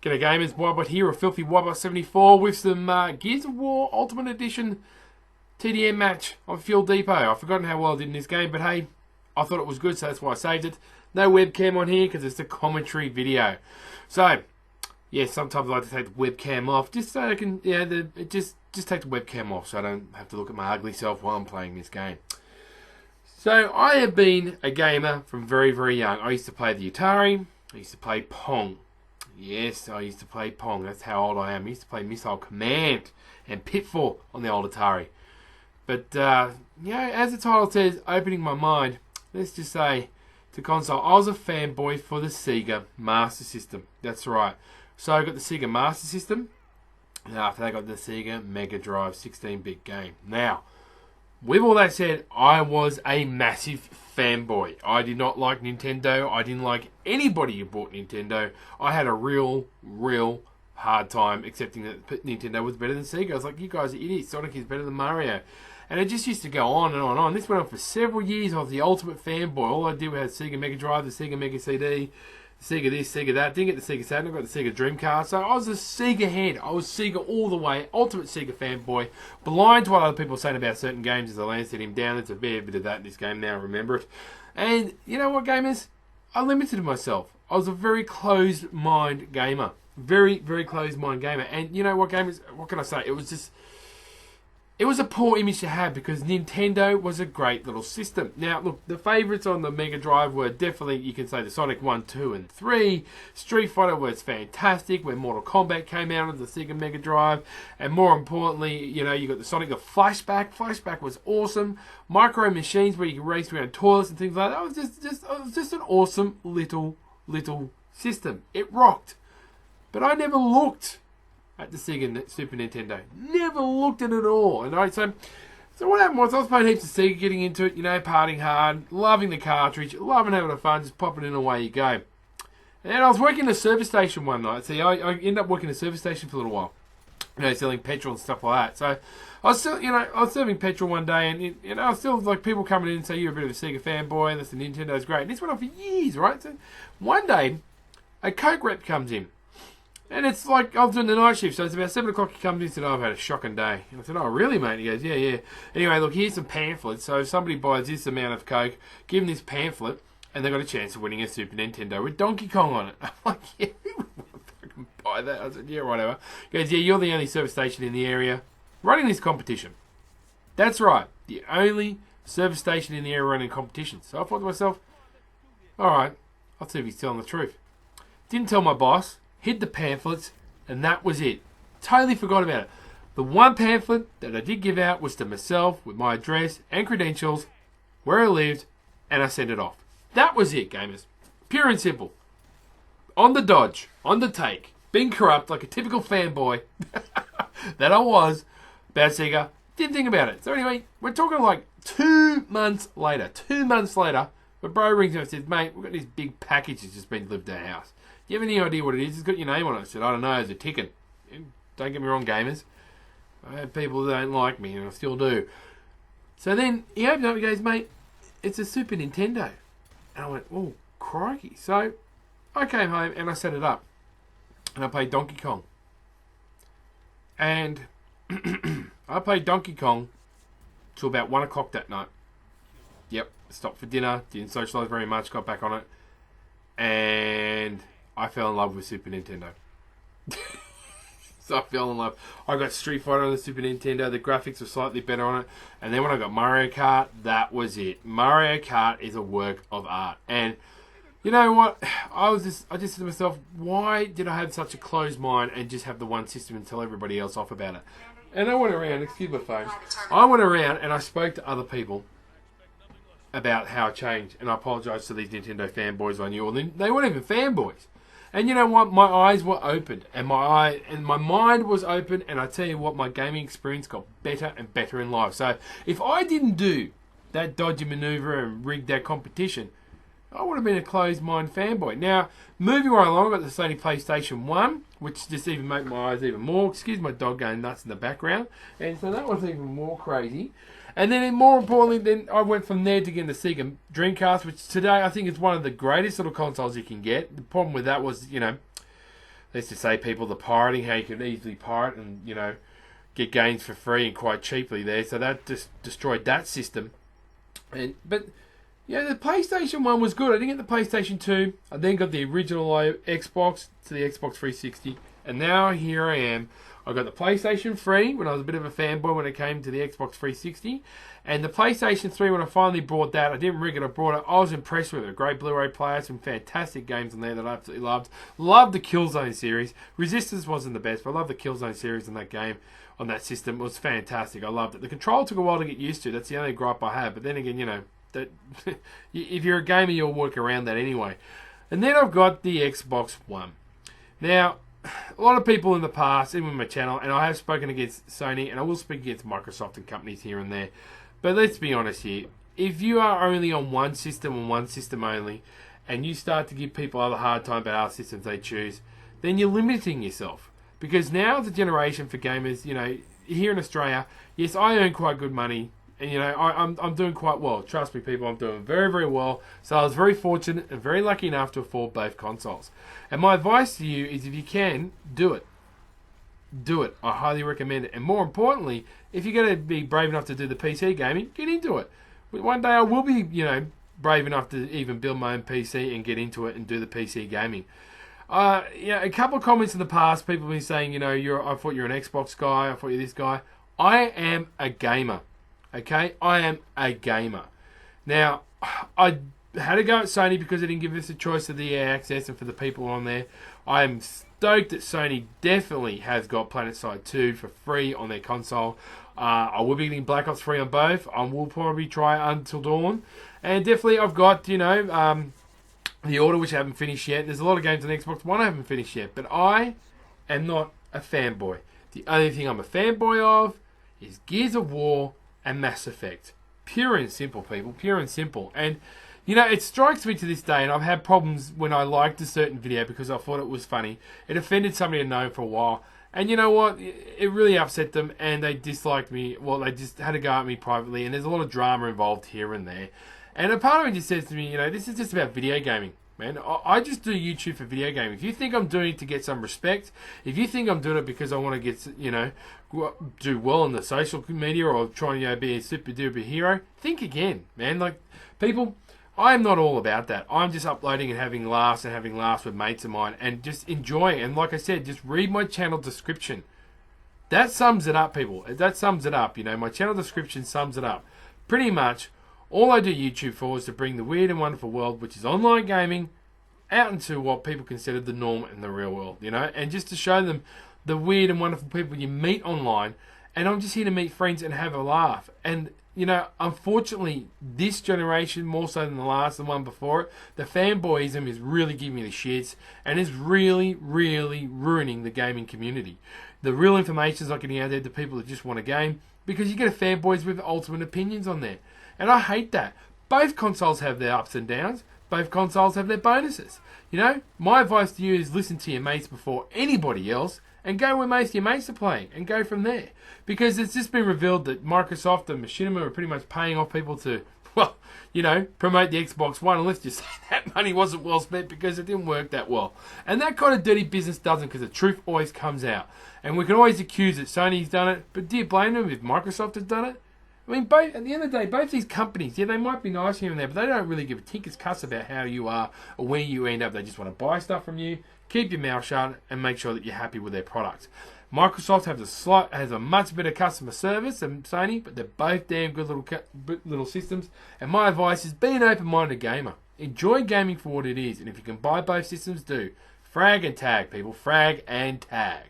G'day gamers, Wybot here, a filthy Wybot74 with some Gears of War Ultimate Edition TDM match on Fuel Depot. I've forgotten how well I did in this game, but hey, I thought it was good, so that's why I saved it. No webcam on here because it's a commentary video. So, yeah, sometimes I like to take the webcam off just so I can, just take the webcam off so I don't have to look at my ugly self while I'm playing this game. So, I have been a gamer from very, very young. I used to play the Atari, I used to play Pong. Yes, I used to play Pong. That's how old I am. I used to play Missile Command and Pitfall on the old Atari. But, as the title says, opening my mind, let's just say, to console, I was a fanboy for the Sega Master System. That's right. So I got the Sega Master System, and after that I got the Sega Mega Drive 16-bit game. Now, with all that said, I was a massive fanboy. I did not like Nintendo. I didn't like anybody who bought Nintendo. I had a real hard time accepting that Nintendo was better than Sega. I was like, you guys are idiots. Sonic is better than Mario. And it just used to go on and on and on. This went on for several years. I was the ultimate fanboy. All I did was Sega Mega Drive, the Sega Mega CD, Sega this, Sega that. Didn't get the Sega Saturn. I got the Sega Dreamcast. So I was a Sega head. I was Sega all the way. Ultimate Sega fanboy. Blind to what other people are saying about certain games as I landed him down. There's a fair bit of that in this game now. Remember it. And you know what, gamers? I limited myself. I was a very closed mind gamer. Very, very closed mind gamer. And you know what, gamers? What can I say? It was a poor image to have because Nintendo was a great little system. Now, look, the favourites on the Mega Drive were definitely, you can say, the Sonic 1, 2, and 3. Street Fighter was fantastic when Mortal Kombat came out on the Sega Mega Drive. And more importantly, you got the Sonic, the Flashback. Flashback was awesome. Micro Machines where you could race around toilets and things like that. It was just an awesome little system. It rocked. But I never looked at the Sega Super Nintendo. Never looked at it at all. And so what happened was I was playing heaps of Sega, getting into it, partying hard, loving the cartridge, loving having a fun, just popping in and away you go. And I was working at a service station one night. See, I ended up working at a service station for a little while. Selling petrol and stuff like that. So I was still, I was serving petrol one day and, I was still like people coming in and say, you're a bit of a Sega fanboy and this the Nintendo's great. And this went on for years, right? So one day, a Coke rep comes in. And it's like, I was doing the night shift, so it's about 7 o'clock he comes in and said, I've had a shocking day. And I said, oh, really, mate? And he goes, yeah. Anyway, look, here's some pamphlets. So if somebody buys this amount of Coke, give them this pamphlet, and they've got a chance of winning a Super Nintendo with Donkey Kong on it. I'm like, yeah, who would fucking buy that? I said, yeah, whatever. He goes, yeah, you're the only service station in the area running this competition. That's right, the only service station in the area running competition. So I thought to myself, all right, I'll see if he's telling the truth. Didn't tell my boss. Hid the pamphlets, and that was it. Totally forgot about it. The one pamphlet that I did give out was to myself with my address and credentials, where I lived, and I sent it off. That was it, gamers. Pure and simple. On the dodge, on the take, being corrupt like a typical fanboy that I was about Sega. Didn't think about it. So anyway, we're talking like 2 months later. 2 months later, my bro rings me and says, mate, we've got this big package that's just been delivered to our house. Do you have any idea what it is? It's got your name on it. I said, I don't know, it's a ticket. Don't get me wrong, gamers. I have people who don't like me, and I still do. So then he opens up and goes, mate, it's a Super Nintendo. And I went, oh, crikey. So I came home and I set it up. And I played Donkey Kong. And I played Donkey Kong till about 1 o'clock that night. Yep, stopped for dinner, didn't socialise very much, got back on it. And I fell in love with Super Nintendo. So I fell in love. I got Street Fighter on the Super Nintendo. The graphics were slightly better on it. And then when I got Mario Kart, that was it. Mario Kart is a work of art. And you know what? I just said to myself, why did I have such a closed mind and just have the one system and tell everybody else off about it? And I went around, excuse my phone. I went around and I spoke to other people about how it changed. And I apologise to these Nintendo fanboys I knew. They weren't even fanboys. And you know what? My eyes were opened, and my mind was open, and I tell you what, my gaming experience got better and better in life. So if I didn't do that dodgy manoeuvre and rig that competition, I would have been a closed-mind fanboy. Now, moving right along, I got the Sony PlayStation 1, which just even made my eyes even more. Excuse my dog going nuts in the background. And so that was even more crazy. And then, more importantly, then I went from there to get the Sega Dreamcast, which today I think is one of the greatest little consoles you can get. The problem with that was, let's just say people, the pirating, how you can easily pirate and, get games for free and quite cheaply there. So that just destroyed that system. But the PlayStation 1 was good. I didn't get the PlayStation 2. I then got the original Xbox to the Xbox 360. And now here I am. I got the PlayStation 3 when I was a bit of a fanboy when it came to the Xbox 360. And the PlayStation 3, when I finally bought that, I didn't rig it, I brought it. I was impressed with it. A great Blu-ray player, some fantastic games on there that I absolutely loved. Loved the Killzone series. Resistance wasn't the best, but I loved the Killzone series in that game. On that system, it was fantastic. I loved it. The control took a while to get used to. That's the only gripe I had. But then again, that if you're a gamer, you'll work around that anyway. And then I've got the Xbox One. Now, a lot of people in the past, even with my channel, and I have spoken against Sony, and I will speak against Microsoft and companies here and there. But let's be honest here. If you are only on one system and one system only, and you start to give people a hard time about our systems they choose, then you're limiting yourself. Because now the generation for gamers, here in Australia, yes, I earn quite good money. And, I'm doing quite well. Trust me, people, I'm doing very, very well. So I was very fortunate and very lucky enough to afford both consoles. And my advice to you is if you can, do it. Do it. I highly recommend it. And more importantly, if you're going to be brave enough to do the PC gaming, get into it. One day I will be, brave enough to even build my own PC and get into it and do the PC gaming. A couple of comments in the past, people have been saying, I thought you're an Xbox guy, I thought you're this guy. I am a gamer. Okay? I am a gamer. Now, I had to go at Sony because they didn't give us a choice of the EA access and for the people on there. I am stoked that Sony definitely has got PlanetSide 2 for free on their console. I will be getting Black Ops 3 on both. I will probably try Until Dawn. And definitely I've got, The Order, which I haven't finished yet. There's a lot of games on Xbox One I haven't finished yet. But I am not a fanboy. The only thing I'm a fanboy of is Gears of War and Mass Effect. Pure and simple, people. Pure and simple. And, it strikes me to this day, and I've had problems when I liked a certain video because I thought it was funny. It offended somebody I'd known for a while. And you know what? It really upset them, and they disliked me. Well, they just had to go at me privately, and there's a lot of drama involved here and there. And a part of me just says to me, this is just about video gaming, man. I just do YouTube for video gaming. If you think I'm doing it to get some respect, if you think I'm doing it because I want to get, do well on the social media or try and be a super duper hero, think again, man. Like, people, I'm not all about that. I'm just uploading and having laughs with mates of mine and just enjoying. And like I said, just read my channel description. That sums it up, people. That sums it up. My channel description sums it up. Pretty much, all I do YouTube for is to bring the weird and wonderful world, which is online gaming, out into what people consider the norm in the real world, and just to show them the weird and wonderful people you meet online. And I'm just here to meet friends and have a laugh. And, unfortunately, this generation, more so than the last, the one before it, the fanboyism is really giving me the shits and is really, really ruining the gaming community. The real information is not getting out there to people that just want a game because you get fanboys with ultimate opinions on there. And I hate that. Both consoles have their ups and downs. Both consoles have their bonuses. My advice to you is listen to your mates before anybody else and go where most of your mates are playing and go from there. Because it's just been revealed that Microsoft and Machinima are pretty much paying off people to, promote the Xbox One. And let's just say that money wasn't well spent because it didn't work that well. And that kind of dirty business doesn't, because the truth always comes out. And we can always accuse that Sony's done it, but do you blame them if Microsoft has done it? I mean, at the end of the day, both these companies, they might be nice here and there, but they don't really give a tinker's cuss about how you are or where you end up. They just want to buy stuff from you, keep your mouth shut, and make sure that you're happy with their products. Microsoft has a much better customer service than Sony, but they're both damn good little systems. And my advice is be an open-minded gamer. Enjoy gaming for what it is, and if you can buy both systems, do. Frag and tag, people. Frag and tag.